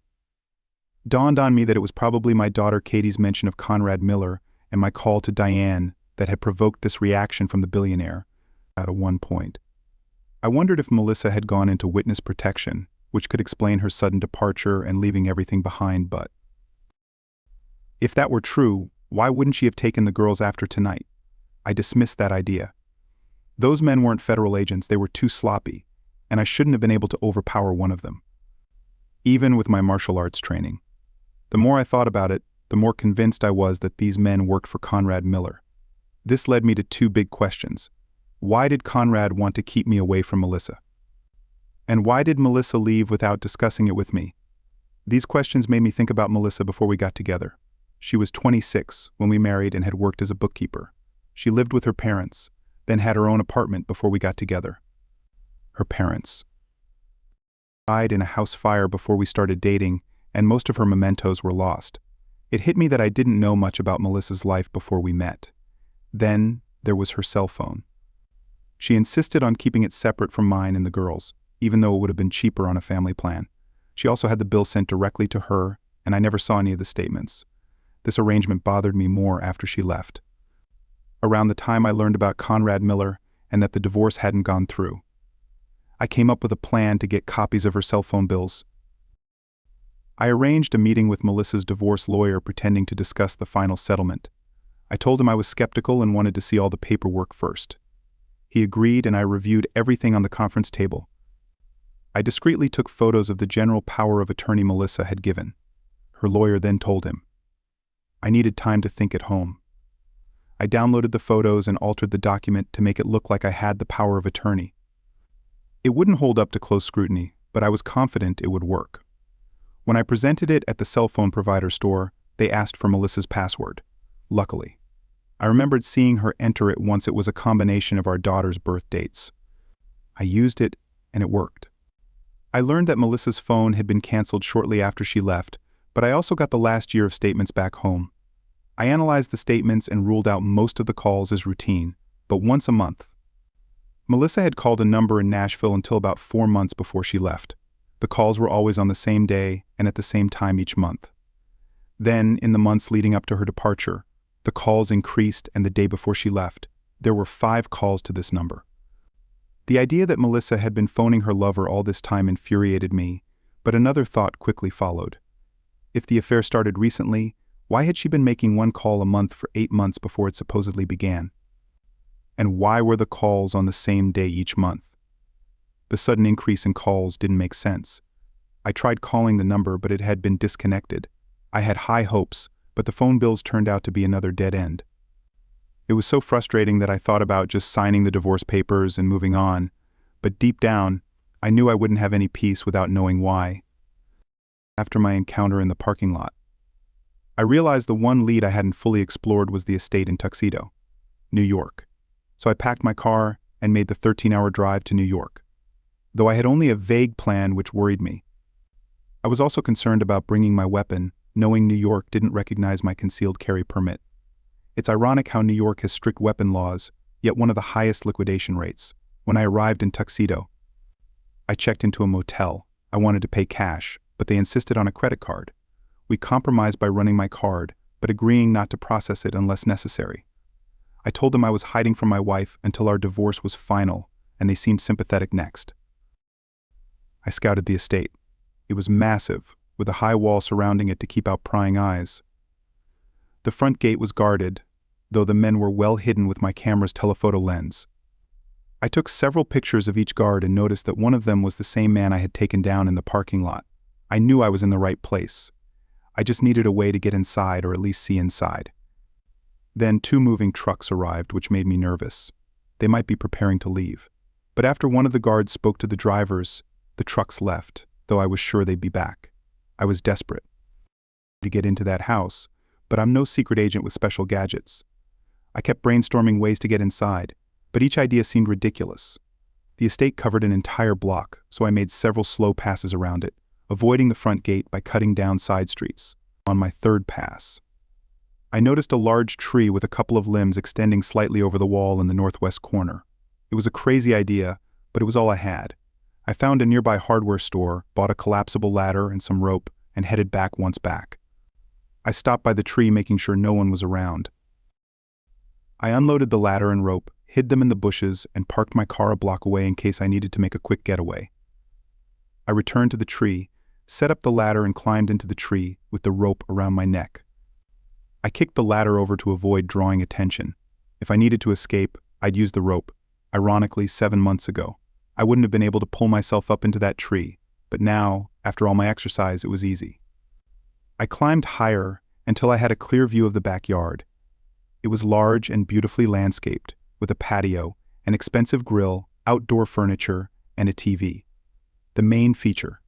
S1: dawned on me that it was probably my daughter Katie's mention of Conrad Miller and my call to Diane that had provoked this reaction from the billionaire. At one point, I wondered if Melissa had gone into witness protection, which could explain her sudden departure and leaving everything behind, but if that were true, why wouldn't she have taken the girls after tonight? I dismissed that idea. Those men weren't federal agents, they were too sloppy, and I shouldn't have been able to overpower one of them. Even with my martial arts training. The more I thought about it, the more convinced I was that these men worked for Conrad Miller. This led me to 2 big questions. Why did Conrad want to keep me away from Melissa? And why did Melissa leave without discussing it with me? These questions made me think about Melissa before we got together. She was 26 when we married and had worked as a bookkeeper. She lived with her parents, then had her own apartment before we got together. Her parents died in a house fire before we started dating, and most of her mementos were lost. It hit me that I didn't know much about Melissa's life before we met. Then there was her cell phone. She insisted on keeping it separate from mine and the girls, even though it would have been cheaper on a family plan. She also had the bill sent directly to her, and I never saw any of the statements. This arrangement bothered me more after she left. Around the time I learned about Conrad Miller and that the divorce hadn't gone through, I came up with a plan to get copies of her cell phone bills. I arranged a meeting with Melissa's divorce lawyer pretending to discuss the final settlement. I told him I was skeptical and wanted to see all the paperwork first. He agreed, and I reviewed everything on the conference table. I discreetly took photos of the general power of attorney Melissa had given. Her lawyer then told him I needed time to think at home. I downloaded the photos and altered the document to make it look like I had the power of attorney. It wouldn't hold up to close scrutiny, but I was confident it would work. When I presented it at the cell phone provider store, they asked for Melissa's password. Luckily, I remembered seeing her enter it once. It was a combination of our daughter's birth dates. I used it, and it worked. I learned that Melissa's phone had been canceled shortly after she left, but I also got the last year of statements back home. I analyzed the statements and ruled out most of the calls as routine, but once a month. Melissa had called a number in Nashville until about 4 months before she left. The calls were always on the same day and at the same time each month. Then, in the months leading up to her departure, the calls increased, and the day before she left, there were 5 calls to this number. The idea that Melissa had been phoning her lover all this time infuriated me, but another thought quickly followed. If the affair started recently, why had she been making 1 call a month for 8 months before it supposedly began? And why were the calls on the same day each month? The sudden increase in calls didn't make sense. I tried calling the number, but it had been disconnected. I had high hopes, but the phone bills turned out to be another dead end. It was so frustrating that I thought about just signing the divorce papers and moving on, but deep down, I knew I wouldn't have any peace without knowing why. After my encounter in the parking lot, I realized the one lead I hadn't fully explored was the estate in Tuxedo, New York. So I packed my car and made the 13-hour drive to New York, though I had only a vague plan which worried me. I was also concerned about bringing my weapon, knowing New York didn't recognize my concealed carry permit. It's ironic how New York has strict weapon laws, yet one of the highest liquidation rates. When I arrived in Tuxedo, I checked into a motel. I wanted to pay cash, but they insisted on a credit card. We compromised by running my card, but agreeing not to process it unless necessary. I told them I was hiding from my wife until our divorce was final, and they seemed sympathetic next. I scouted the estate. It was massive, with a high wall surrounding it to keep out prying eyes. The front gate was guarded, though the men were well hidden with my camera's telephoto lens. I took several pictures of each guard and noticed that one of them was the same man I had taken down in the parking lot. I knew I was in the right place. I just needed a way to get inside, or at least see inside. Then 2 moving trucks arrived, which made me nervous. They might be preparing to leave. But after one of the guards spoke to the drivers, the trucks left, though I was sure they'd be back. I was desperate to get into that house, but I'm no secret agent with special gadgets. I kept brainstorming ways to get inside, but each idea seemed ridiculous. The estate covered an entire block, so I made several slow passes around it, avoiding the front gate by cutting down side streets. On my 3rd pass, I noticed a large tree with a couple of limbs extending slightly over the wall in the northwest corner. It was a crazy idea, but it was all I had. I found a nearby hardware store, bought a collapsible ladder and some rope, and headed back once back. I stopped by the tree, making sure no one was around. I unloaded the ladder and rope, hid them in the bushes, and parked my car a block away in case I needed to make a quick getaway. I returned to the tree, set up the ladder, and climbed into the tree with the rope around my neck. I kicked the ladder over to avoid drawing attention. If I needed to escape, I'd use the rope. Ironically, 7 months ago, I wouldn't have been able to pull myself up into that tree, but now, after all my exercise, it was easy. I climbed higher until I had a clear view of the backyard. It was large and beautifully landscaped, with a patio, an expensive grill, outdoor furniture, and a TV. The main feature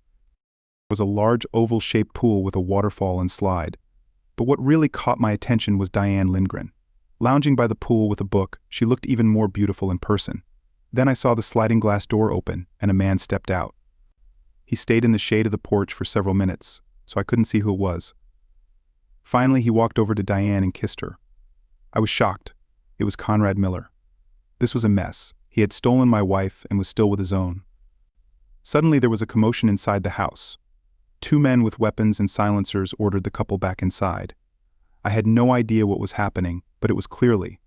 S1: was a large oval-shaped pool with a waterfall and slide. But what really caught my attention was Diane Lindgren. Lounging by the pool with a book, she looked even more beautiful in person. Then I saw the sliding glass door open, and a man stepped out. He stayed in the shade of the porch for several minutes, so I couldn't see who it was. Finally, he walked over to Diane and kissed her. I was shocked. It was Conrad Miller. This was a mess. He had stolen my wife and was still with his own. Suddenly, there was a commotion inside the house. 2 men with weapons and silencers ordered the couple back inside. I had no idea what was happening, but it was clearly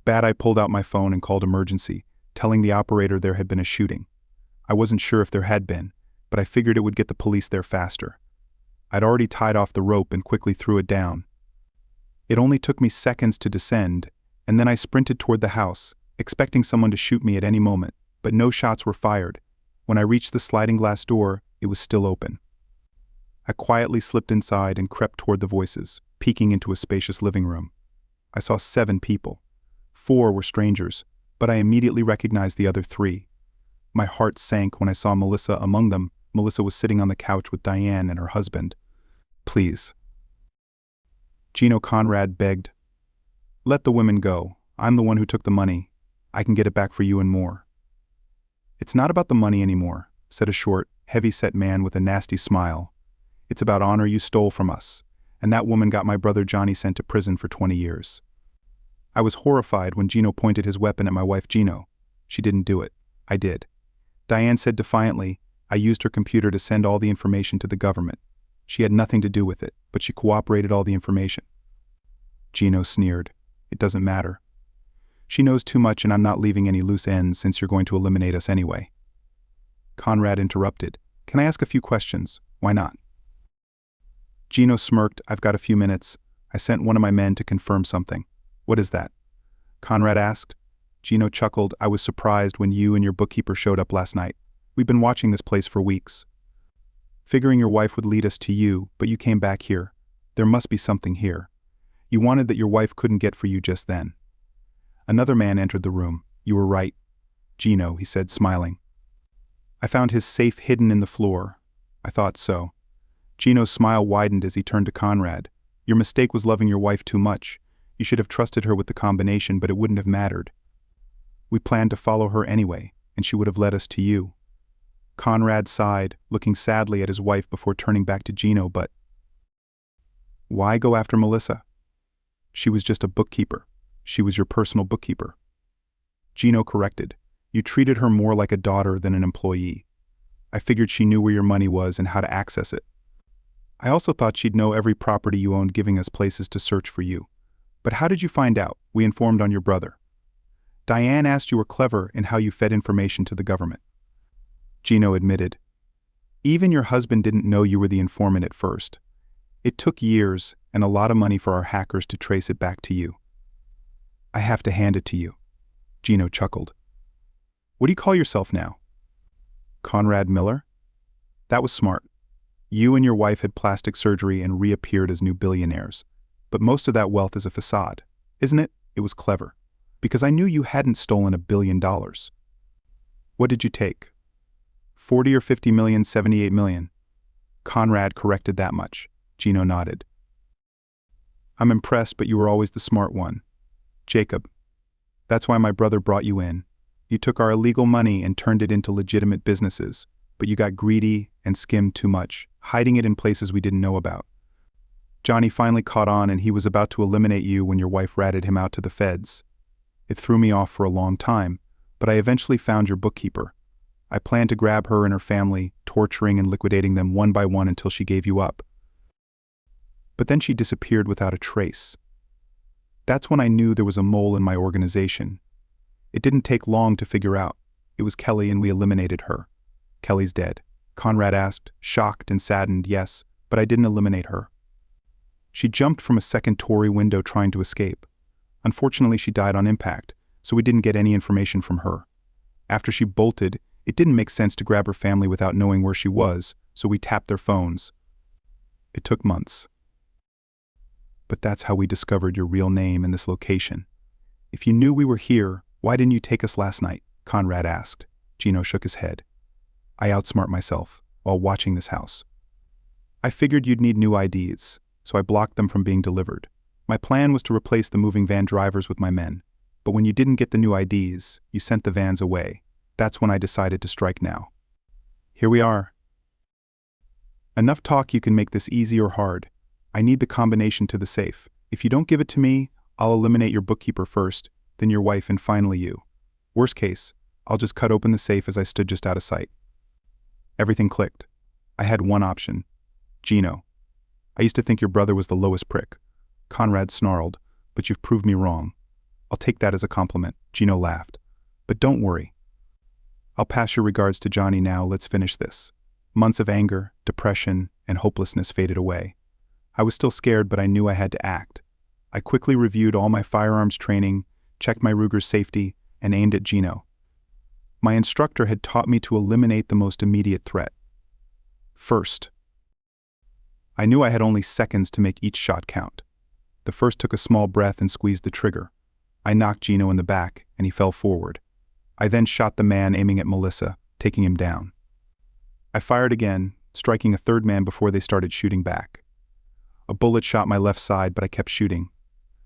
S1: bad. I pulled out my phone and called emergency, telling the operator there had been a shooting. I wasn't sure if there had been, but I figured it would get the police there faster. I'd already tied off the rope and quickly threw it down. It only took me seconds to descend, and then I sprinted toward the house, expecting someone to shoot me at any moment, but no shots were fired. When I reached the sliding glass door, it was still open. I quietly slipped inside and crept toward the voices, peeking into a spacious living room. I saw 7 people. 4 were strangers, but I immediately recognized the other 3. My heart sank when I saw Melissa among them. Melissa was sitting on the couch with Diane and her husband. Please. Gino Conrad begged. Let the women go. I'm the one who took the money. I can get it back for you and more. It's not about the money anymore, said a short, heavy-set man with a nasty smile. It's about honor you stole from us, and that woman got my brother Johnny sent to prison for 20 years. I was horrified when Gino pointed his weapon at my wife Gino. She didn't do it. I did. Diane said defiantly, I used her computer to send all the information to the government. She had nothing to do with it, but she cooperated all the information. Gino sneered. It doesn't matter. She knows too much and I'm not leaving any loose ends since you're going to eliminate us anyway. Conrad interrupted. Can I ask a few questions? Why not? Gino smirked. I've got a few minutes. I sent one of my men to confirm something. What is that? Conrad asked. Gino chuckled. I was surprised when you and your bookkeeper showed up last night. We've been watching this place for weeks. Figuring your wife would lead us to you, but you came back here. There must be something here. You wanted that your wife couldn't get for you just then. Another man entered the room. You were right. Gino, he said, smiling. I found his safe hidden in the floor. I thought so. Gino's smile widened as he turned to Conrad. Your mistake was loving your wife too much. You should have trusted her with the combination, but it wouldn't have mattered. We planned to follow her anyway, and she would have led us to you. Conrad sighed, looking sadly at his wife before turning back to Gino, but why go after Melissa? She was just a bookkeeper. She was your personal bookkeeper. Gino corrected. You treated her more like a daughter than an employee. I figured she knew where your money was and how to access it. I also thought she'd know every property you owned, giving us places to search for you. But how did you find out? We informed on your brother. Diane asked you were clever in how you fed information to the government. Gino admitted. Even your husband didn't know you were the informant at first. It took years and a lot of money for our hackers to trace it back to you. I have to hand it to you. Gino chuckled. What do you call yourself now? Conrad Miller? That was smart. You and your wife had plastic surgery and reappeared as new billionaires. But most of that wealth is a facade, isn't it? It was clever. Because I knew you hadn't stolen $1 billion. What did you take? 40 or 50 million, 78 million. Conrad corrected that much. Gino nodded. I'm impressed, but you were always the smart one. Jacob. That's why my brother brought you in. You took our illegal money and turned it into legitimate businesses, but you got greedy and skimmed too much, hiding it in places we didn't know about. Johnny finally caught on and he was about to eliminate you when your wife ratted him out to the feds. It threw me off for a long time, but I eventually found your bookkeeper. I planned to grab her and her family, torturing and liquidating them one by one until she gave you up. But then she disappeared without a trace. That's when I knew there was a mole in my organization. It didn't take long to figure out. It was Kelly and we eliminated her. Kelly's dead. Conrad asked, shocked and saddened. Yes, but I didn't eliminate her. She jumped from a second-story window trying to escape. Unfortunately, she died on impact, so we didn't get any information from her. After she bolted, it didn't make sense to grab her family without knowing where she was, so we tapped their phones. It took months. But that's how we discovered your real name and this location. If you knew we were here, why didn't you take us last night? Conrad asked. Gino shook his head. I outsmart myself while watching this house. I figured you'd need new IDs, so I blocked them from being delivered. My plan was to replace the moving van drivers with my men, but when you didn't get the new IDs, you sent the vans away. That's when I decided to strike now. Here we are. Enough talk. You can make this easy or hard. I need the combination to the safe. If you don't give it to me, I'll eliminate your bookkeeper first, then your wife, and finally you. Worst case, I'll just cut open the safe as I stood just out of sight. Everything clicked. I had one option. Gino. I used to think your brother was the lowest prick. Conrad snarled, but you've proved me wrong. I'll take that as a compliment. Gino laughed. But don't worry. I'll pass your regards to Johnny now. Let's finish this. Months of anger, depression, and hopelessness faded away. I was still scared, but I knew I had to act. I quickly reviewed all my firearms training, checked my Ruger's safety, and aimed at Gino. My instructor had taught me to eliminate the most immediate threat. First. I knew I had only seconds to make each shot count. The first took a small breath and squeezed the trigger. I knocked Gino in the back, and he fell forward. I then shot the man aiming at Melissa, taking him down. I fired again, striking a third man before they started shooting back. A bullet shot my left side, but I kept shooting.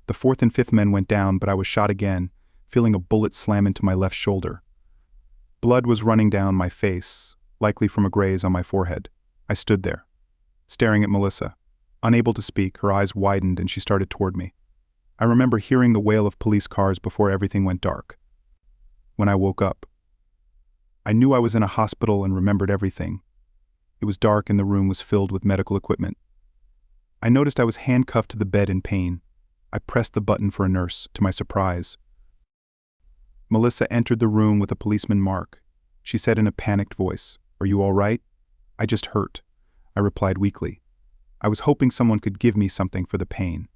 S1: The fourth and fifth men went down, but I was shot again, feeling a bullet slam into my left shoulder. Blood was running down my face, likely from a graze on my forehead. I stood there, staring at Melissa. Unable to speak, her eyes widened and she started toward me. I remember hearing the wail of police cars before everything went dark. When I woke up, I knew I was in a hospital and remembered everything. It was dark and the room was filled with medical equipment. I noticed I was handcuffed to the bed in pain. I pressed the button for a nurse, to my surprise. Melissa entered the room with a policeman mark. She said in a panicked voice, "Are you all right?" "I just hurt," I replied weakly. I was hoping someone could give me something for the pain.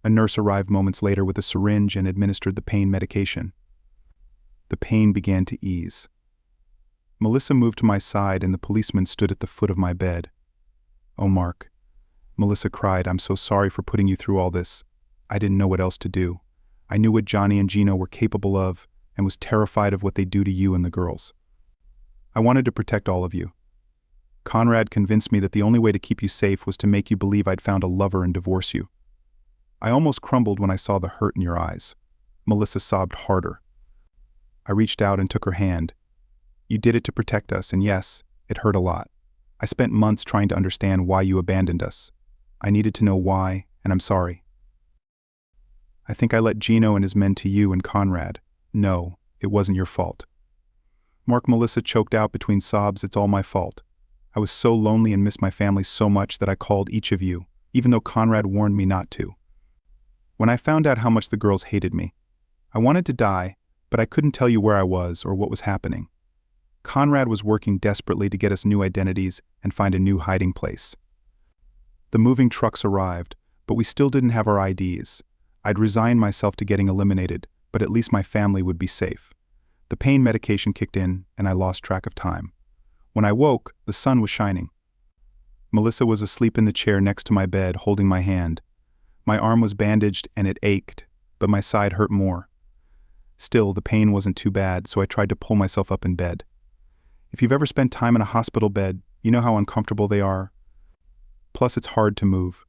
S1: A nurse arrived moments later with a syringe and administered the pain medication. The pain began to ease. Melissa moved to my side and the policeman stood at the foot of my bed. "Oh, Mark," Melissa cried, "I'm so sorry for putting you through all this. I didn't know what else to do. I knew what Johnny and Gino were capable of and was terrified of what they'd do to you and the girls. I wanted to protect all of you. Conrad convinced me that the only way to keep you safe was to make you believe I'd found a lover and divorce you. I almost crumbled when I saw the hurt in your eyes." Melissa sobbed harder. I reached out and took her hand. "You did it to protect us, and yes, it hurt a lot. I spent months trying to understand why you abandoned us. I needed to know why, and I'm sorry. I think I let Gino and his men to you and Conrad. No, it wasn't your fault." Mark, Melissa choked out between sobs, "It's all my fault. I was so lonely and missed my family so much that I called each of you, even though Conrad warned me not to. When I found out how much the girls hated me, I wanted to die, but I couldn't tell you where I was or what was happening. Conrad was working desperately to get us new identities and find a new hiding place. The moving trucks arrived, but we still didn't have our IDs. I'd resigned myself to getting eliminated, but at least my family would be safe. The pain medication kicked in, and I lost track of time. When I woke, the sun was shining. Melissa was asleep in the chair next to my bed, holding my hand. My arm was bandaged and it ached, but my side hurt more. Still, the pain wasn't too bad, so I tried to pull myself up in bed. If you've ever spent time in a hospital bed, you know how uncomfortable they are. Plus, it's hard to move.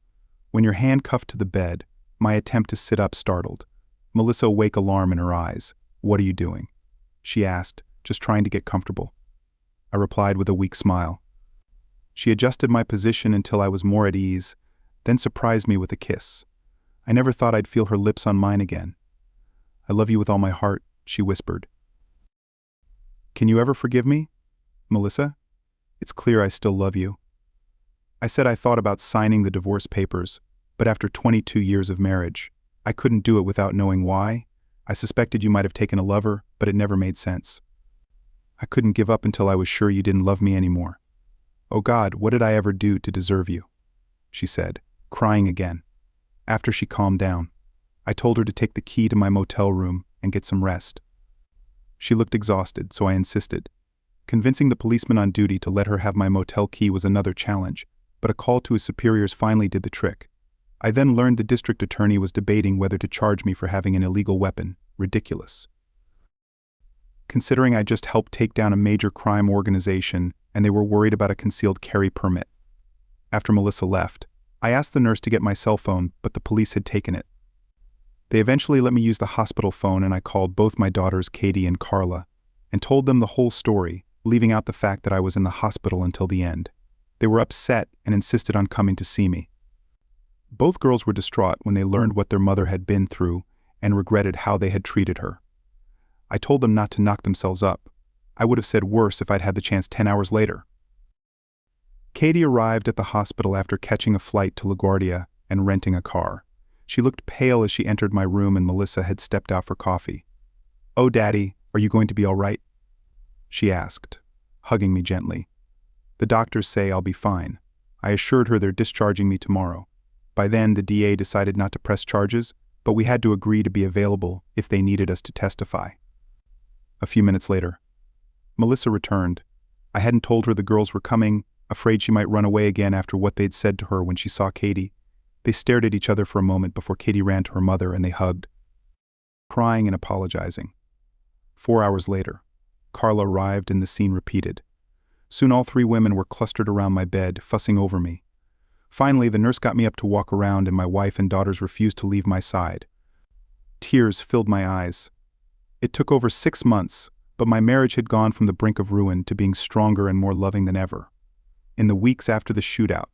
S1: When you're handcuffed to the bed, my attempt to sit up startled. Melissa awake, alarm in her eyes. "What are you doing?" she asked, just trying to get comfortable. I replied with a weak smile. She adjusted my position until I was more at ease, then surprised me with a kiss. I never thought I'd feel her lips on mine again. "I love you with all my heart," she whispered. "Can you ever forgive me, Melissa? It's clear I still love you." I said I thought about signing the divorce papers, but after 22 years of marriage, I couldn't do it without knowing why. I suspected you might have taken a lover, but it never made sense. I couldn't give up until I was sure you didn't love me anymore. "Oh God, what did I ever do to deserve you?" she said, crying again. After she calmed down, I told her to take the key to my motel room and get some rest. She looked exhausted, so I insisted. Convincing the policeman on duty to let her have my motel key was another challenge, but a call to his superiors finally did the trick. I then learned the district attorney was debating whether to charge me for having an illegal weapon. Ridiculous. Considering I just helped take down a major crime organization and they were worried about a concealed carry permit. After Melissa left, I asked the nurse to get my cell phone, but the police had taken it. They eventually let me use the hospital phone, and I called both my daughters, Katie and Carla, and told them the whole story, leaving out the fact that I was in the hospital until the end. They were upset and insisted on coming to see me. Both girls were distraught when they learned what their mother had been through and regretted how they had treated her. I told them not to knock themselves up. I would have said worse if I'd had the chance 10 hours later. Katie arrived at the hospital after catching a flight to LaGuardia and renting a car. She looked pale as she entered my room and Melissa had stepped out for coffee. "Oh, Daddy, are you going to be all right?" she asked, hugging me gently. "The doctors say I'll be fine." I assured her they're discharging me tomorrow. By then, the DA decided not to press charges, but we had to agree to be available if they needed us to testify. A few minutes later, Melissa returned. I hadn't told her the girls were coming, afraid she might run away again after what they'd said to her when she saw Katie. They stared at each other for a moment before Katie ran to her mother and they hugged, crying and apologizing. 4 hours later, Carla arrived and the scene repeated. Soon all three women were clustered around my bed, fussing over me. Finally, the nurse got me up to walk around and my wife and daughters refused to leave my side. Tears filled my eyes. It took over 6 months, but my marriage had gone from the brink of ruin to being stronger and more loving than ever. In the weeks after the shootout,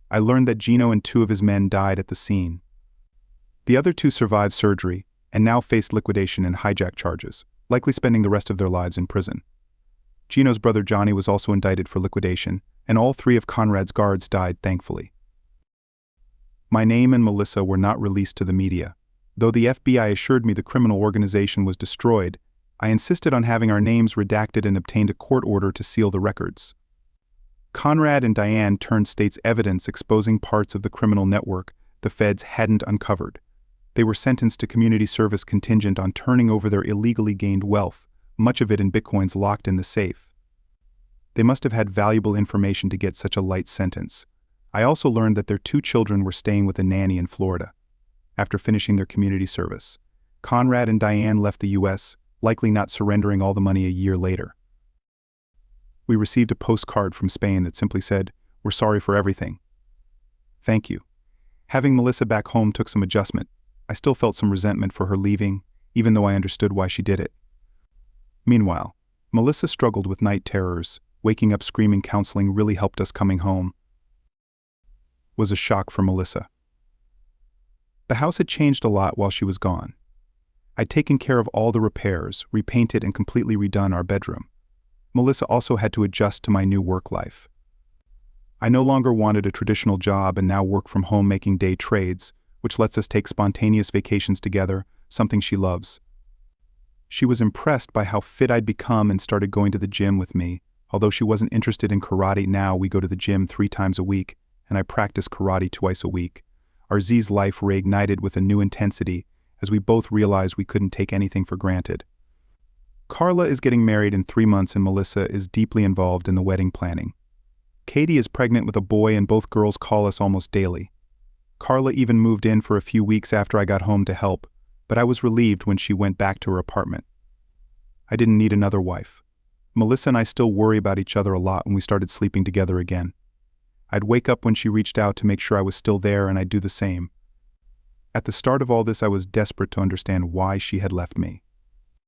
S1: I learned that Gino and 2 of his men died at the scene. The other 2 survived surgery and now faced liquidation and hijack charges, likely spending the rest of their lives in prison. Gino's brother Johnny was also indicted for liquidation, and all 3 of Conrad's guards died thankfully. My name and Melissa were not released to the media. Though the FBI assured me the criminal organization was destroyed, I insisted on having our names redacted and obtained a court order to seal the records. Conrad and Diane turned state's evidence exposing parts of the criminal network the feds hadn't uncovered. They were sentenced to community service contingent on turning over their illegally gained wealth, much of it in bitcoins locked in the safe. They must have had valuable information to get such a light sentence. I also learned that their 2 children were staying with a nanny in Florida. After finishing their community service, Conrad and Diane left the U.S., likely not surrendering all the money a year later. We received a postcard from Spain that simply said, "We're sorry for everything. Thank you." Having Melissa back home took some adjustment. I still felt some resentment for her leaving, even though I understood why she did it. Meanwhile, Melissa struggled with night terrors. Waking up screaming counseling really helped us. Coming home was a shock for Melissa. The house had changed a lot while she was gone. I'd taken care of all the repairs, repainted and completely redone our bedroom. Melissa also had to adjust to my new work life. I no longer wanted a traditional job and now work from home making day trades, which lets us take spontaneous vacations together, something she loves. She was impressed by how fit I'd become and started going to the gym with me. Although she wasn't interested in karate, now we go to the gym 3 times a week, and I practice karate twice a week. Our Z's life reignited with a new intensity as we both realized we couldn't take anything for granted. Carla is getting married in 3 months and Melissa is deeply involved in the wedding planning. Katie is pregnant with a boy and both girls call us almost daily. Carla even moved in for a few weeks after I got home to help, but I was relieved when she went back to her apartment. I didn't need another wife. Melissa and I still worry about each other a lot when we started sleeping together again. I'd wake up when she reached out to make sure I was still there and I'd do the same. At the start of all this, I was desperate to understand why she had left me.